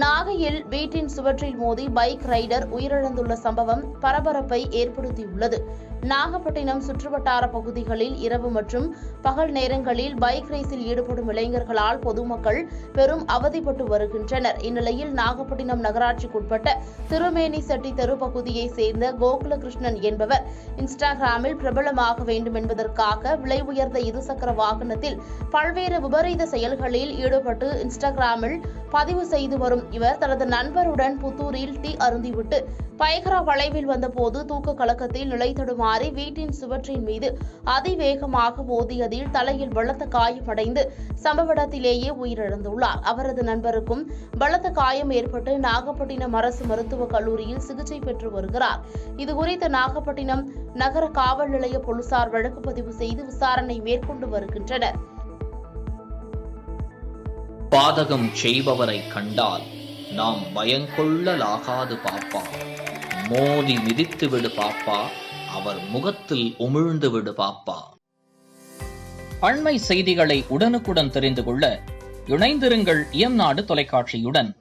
நாகையில் வீட்டின் சுவற்றில் மோதி பைக் ரைடர் உயிரிழந்துள்ள சம்பவம் பரபரப்பை ஏற்படுத்தியுள்ளது. நாகப்பட்டினம் சுற்றுவட்டார பகுதிகளில் இரவு மற்றும் பகல் நேரங்களில் பைக் ரேஸில் ஈடுபடும் இளைஞர்களால் பொதுமக்கள் பெரும் அவதிப்பட்டு வருகின்றனர். இந்நிலையில் நாகப்பட்டினம் நகராட்சிக்குட்பட்ட திருமேனி செட்டி தெரு பகுதியைச் சேர்ந்த கோகுலகிருஷ்ணன் என்பவர் இன்ஸ்டாகிராமில் பிரபலமாக வேண்டும் என்பதற்காக விலை உயர்ந்த இருசக்கர வாகனத்தில் பல்வேறு விபரீத செயல்களில் ஈடுபட்டு இன்ஸ்டாகிராமில் பதிவு செய்து வரும் இவர் தனது நண்பருடன் புத்தூரில் டீ அருந்திவிட்டு பயகரா வளைவில் வந்தபோது தூக்க கலக்கத்தில் நிலை தடுமாறி வீட்டின் சுவற்றின் மீது அதிவேகமாக மோதியதில் தலையில் பலத்த காயமடைந்து சம்பவ இடத்திலேயே உயிரிழந்துள்ளார். அவரது நண்பருக்கும் பலத்த காயம் ஏற்பட்டு நாகப்பட்டினம் அரசு மருத்துவக் கல்லூரியில் சிகிச்சை பெற்று வருகிறார். இதுகுறித்து நாகப்பட்டினம் நகர காவல் நிலைய போலீசார் வழக்கு பதிவு செய்து விசாரணை மேற்கொண்டு வருகின்றனர். பாதகம் செய்பவரை கண்டால் நாம் பயங்கொள்ளலாகாது பாப்பா, மோதி மிதித்து விடு பாப்பா, அவர் முகத்தில் உமிழ்ந்து விடு பாப்பா. அண்மை செய்திகளை உடனுக்குடன் தெரிந்து கொள்ள இணைந்திருங்கள் இயம்நாடு தொலைக்காட்சியுடன்.